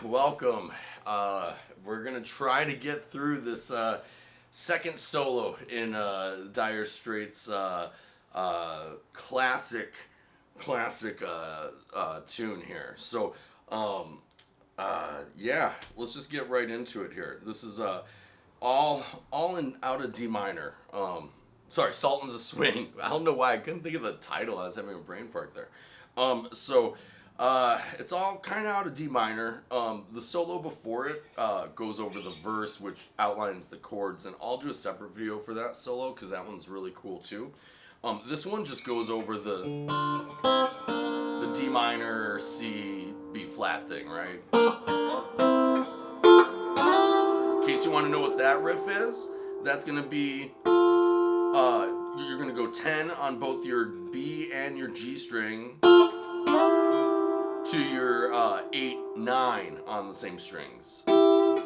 welcome. We're gonna try to get through this second solo in Dire Straits' classic tune here. So, yeah, let's just get right into it here. This is all in out of D minor. Sorry, Sultans of Swing. I don't know why I couldn't think of the title. I was having a brain fart there. It's all kind of out of D minor. The solo before it goes over the verse, which outlines the chords, and I'll do a separate video for that solo because that one's really cool too. This one just goes over the D minor, C, B flat thing, right? In case you want to know what that riff is, that's going to be, you're going to go 10 on both your B and your G string to your 8, 9 on the same strings. Kind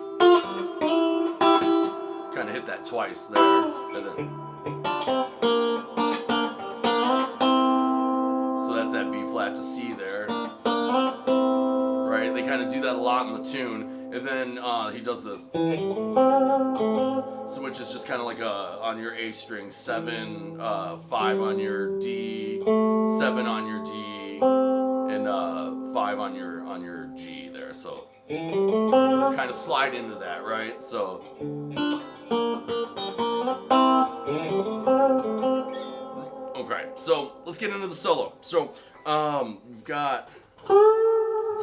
of hit that twice there, and then. So that's that B flat to C there, right? They kind of do that a lot in the tune, and then he does this. So which is just kind of like on your A string, 7, 5 on your D, 7 on your D, and 5 on your G there. So kind of slide into that, right? So okay, so let's get into the solo. So we've got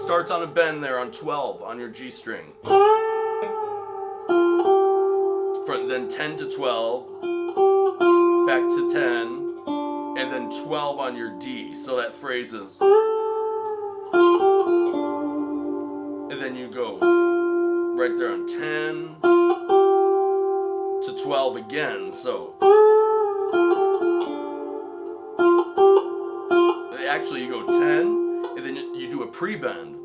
starts on a bend there on 12 on your G string. Then 10 to 12, back to 10, and then 12 on your D. So that phrase is, and then you go right there on 10 to 12 again. So actually you go 10, and then you do a pre-bend.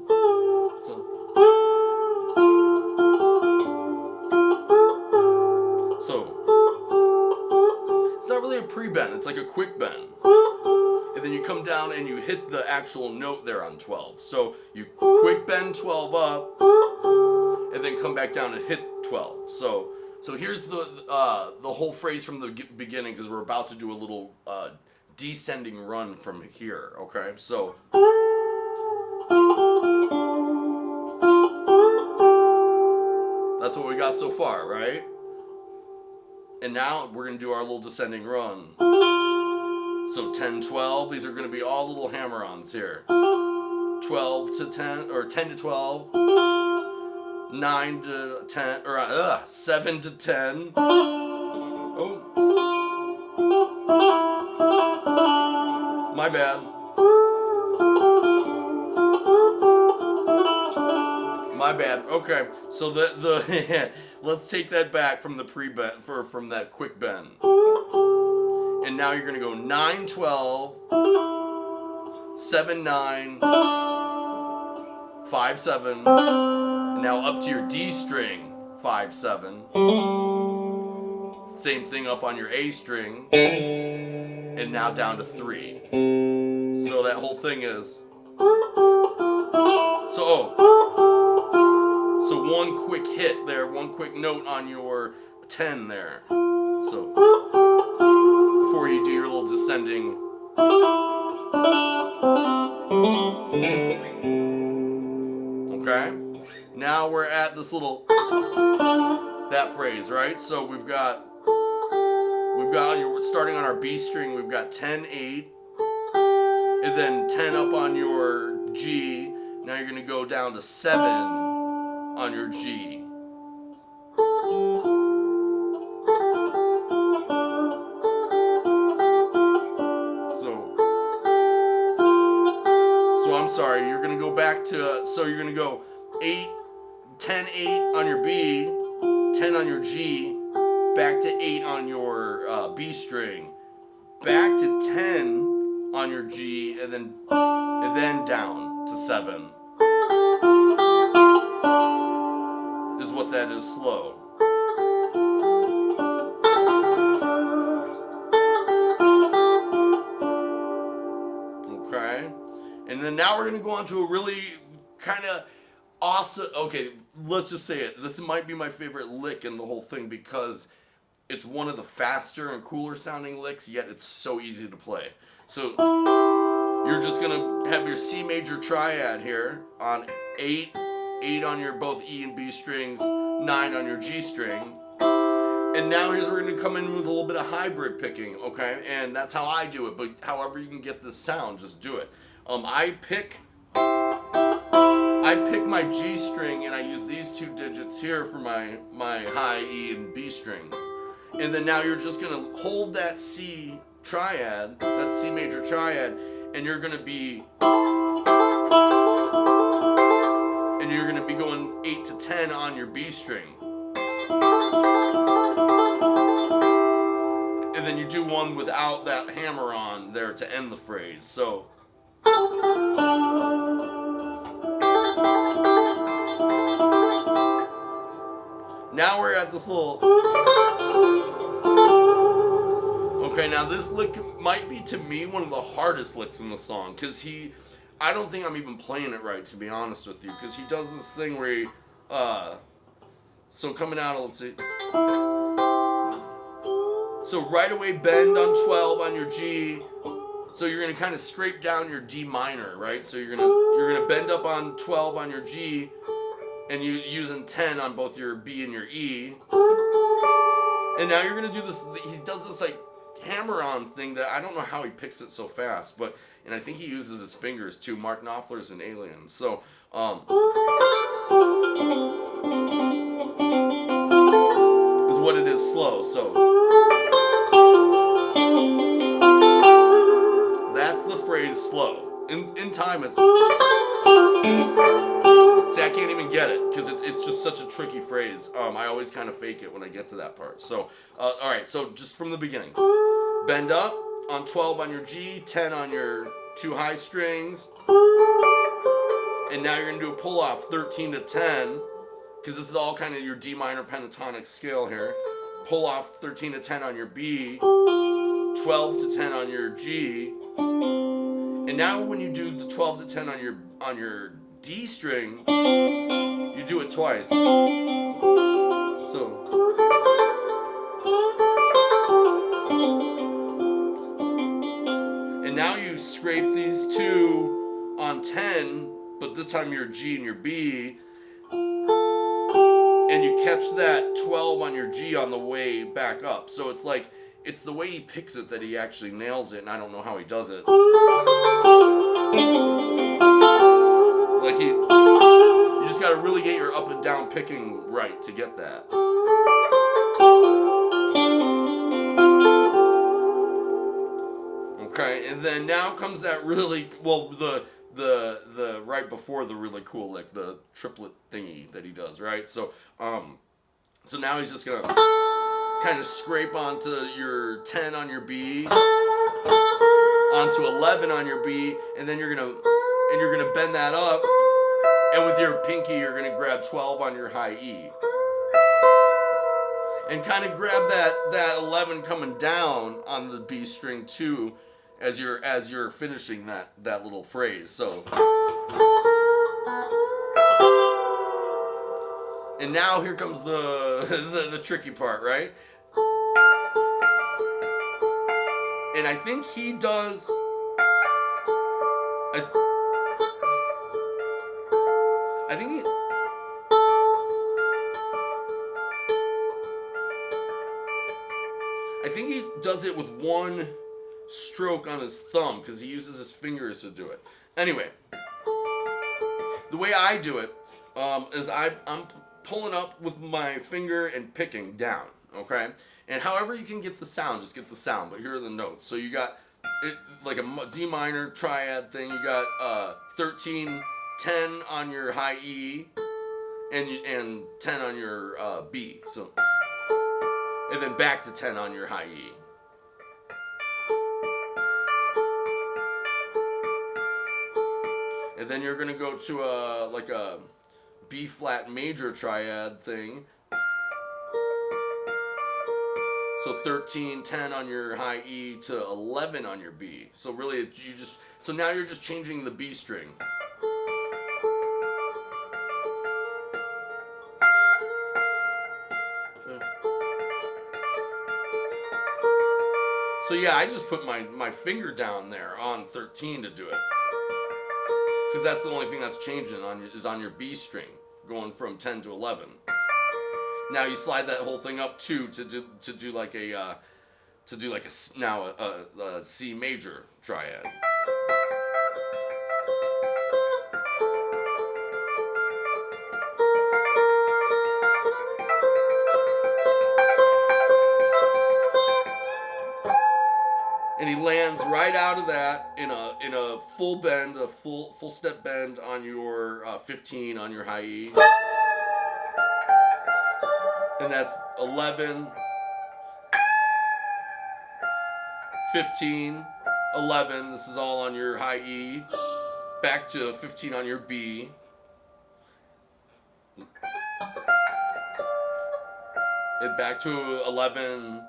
So it's not really a pre-bend, it's like a quick bend. And then you come down and you hit the actual note there on 12. So you quick bend 12 up, and then come back down and hit 12. So here's the whole phrase from the beginning, because we're about to do a little descending run from here, okay? So that's what we got so far, right? And now we're going to do our little descending run. So 10, 12, these are going to be all little hammer-ons here. 12 to 10, or 10 to 12, 9 to 10, or 7 to 10. Oh. My bad. My bad. Okay, so the let's take that back from the pre-bend, from that quick bend. And now you're gonna go 9, 12, 7, 9, 5, 7. And now up to your D string, 5, 7. Same thing up on your A string, and now down to 3. So that whole thing is. So one quick hit there, one quick note on your 10 there. So before you do your little descending. Okay? Now we're at this little, that phrase, right? So we've got starting on our B string, we've got 10, 8, and then 10 up on your G. Now you're going to go down to 7 on your G. So I'm sorry, you're going to go back to, so you're going to go 8, 10, 8 on your B, 10 on your G, back to 8 on your B string, back to 10 on your G, and then down to 7. Is what that is slow. Okay? And then now we're going to go on to a really kind of awesome. Okay, let's just say it. This might be my favorite lick in the whole thing because it's one of the faster and cooler sounding licks, yet it's so easy to play. So you're just gonna have your C major triad here on 8, 8 on your both E and B strings, 9 on your G string. And now here's where we're gonna come in with a little bit of hybrid picking, okay? And that's how I do it, but however you can get this sound, just do it. I pick my G string and I use these 2 digits here for my high E and B string. And then now you're just gonna hold that C triad, that C major triad, and you're gonna be going 8 to 10 on your B string. And then you do one without that hammer on there to end the phrase. So now we're at this little. Okay, now this lick might be to me one of the hardest licks in the song because I don't think I'm even playing it right, to be honest with you, because he does this thing where he, so coming out, let's see. So right away bend on 12 on your G. So you're gonna kind of scrape down your D minor, right? So you're gonna bend up on 12 on your G, and you using 10 on both your B and your E. And now you're gonna do this. He does this like hammer-on thing that I don't know how he picks it so fast, and I think he uses his fingers too. Mark Knopfler's an alien, so is what it is slow. So that's the phrase slow. In time, it's. See, I can't even get it because it's just such a tricky phrase. I always kind of fake it when I get to that part. So, all right. So just from the beginning, bend up on 12 on your G, 10 on your 2 high strings, and now you're gonna do a pull off 13 to 10 because this is all kind of your D minor pentatonic scale here. Pull off 13 to 10 on your B, 12 to 10 on your G, and now when you do the 12 to 10 on your D string, you do it twice. So, and now you scrape these 2 on 10, but this time your G and your B, and you catch that 12 on your G on the way back up. So it's like, it's the way he picks it that he actually nails it, and I don't know how he does it. Like you just gotta really get your up and down picking right to get that. Okay, and then now comes that really, well, the right before the really cool lick, the triplet thingy that he does, right? So now he's just gonna kind of scrape onto your 10 on your B, onto 11 on your B, and then you're gonna bend that up, and with your pinky you're gonna grab 12 on your high E, and kind of grab that 11 coming down on the B string too, as you're finishing that little phrase. So, and now here comes the tricky part, right? And I think he does. I think he does it with one stroke on his thumb because he uses his fingers to do it. Anyway, the way I do it is I'm pulling up with my finger and picking down, okay? And however you can get the sound, just get the sound, but here are the notes. So you got it like a D minor triad thing. You got 13, 10 on your high E, and 10 on your B. So, and then back to 10 on your high E. And then you're gonna go to a B flat major triad thing. So 13, 10 on your high E to 11 on your B. So really, so now you're just changing the B string. So yeah, I just put my finger down there on 13 to do it. Because that's the only thing that's changing is on your B string, going from 10 to 11. Now you slide that whole thing up 2 to do like a C major triad. And he lands right out of that in a full bend, a full step bend on your 15 on your high E. And that's 11, 15, 11. This is all on your high E. Back to 15 on your B. And back to 11,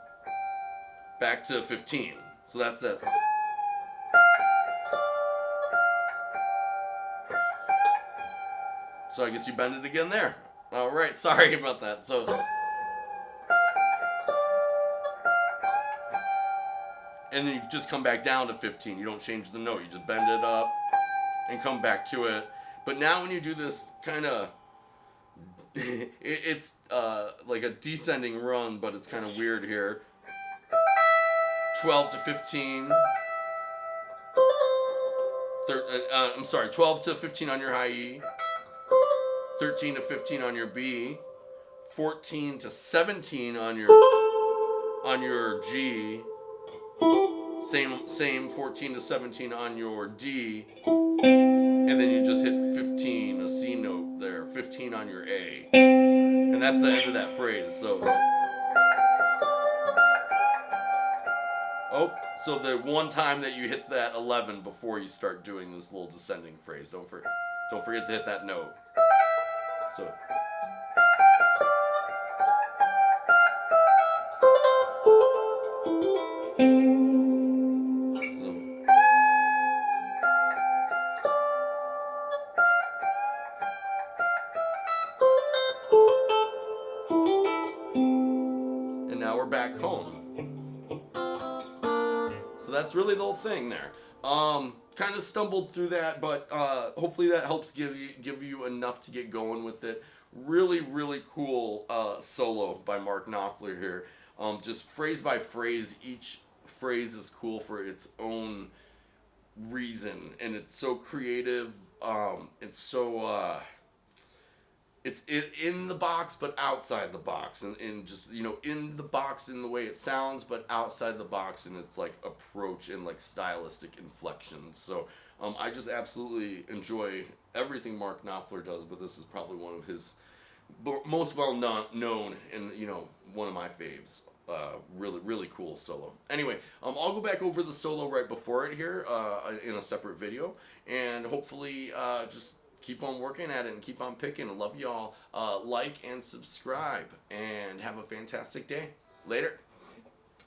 back to 15. So that's it. So I guess you bend it again there. All right, sorry about that. So, and then you just come back down to 15. You don't change the note. You just bend it up and come back to it. But now when you do this kind of, it's like a descending run, but it's kind of weird here. 12 to 15. 12 to 15 on your high E. 13 to 15 on your B. 14 to 17 on your G. Same 14 to 17 on your D. And then you just hit 15, a C note there. 15 on your A. And that's the end of that phrase. So so the one time that you hit that 11 before you start doing this little descending phrase. Don't forget to hit that note. So and now we're back home. So that's really the whole thing there. Kind of stumbled through that, but hopefully that helps give you enough to get going with it. Really, really cool solo by Mark Knopfler here. Just phrase by phrase, each phrase is cool for its own reason, and it's so creative. It's so it's in the box but outside the box, and just in the box in the way it sounds, but outside the box in its like approach and like stylistic inflections. So I just absolutely enjoy everything Mark Knopfler does, but this is probably one of his most well known and one of my faves. Really, really cool solo. Anyway, I'll go back over the solo right before it here in a separate video, and hopefully just keep on working at it and keep on picking. I love y'all. Like and subscribe, and have a fantastic day. Later.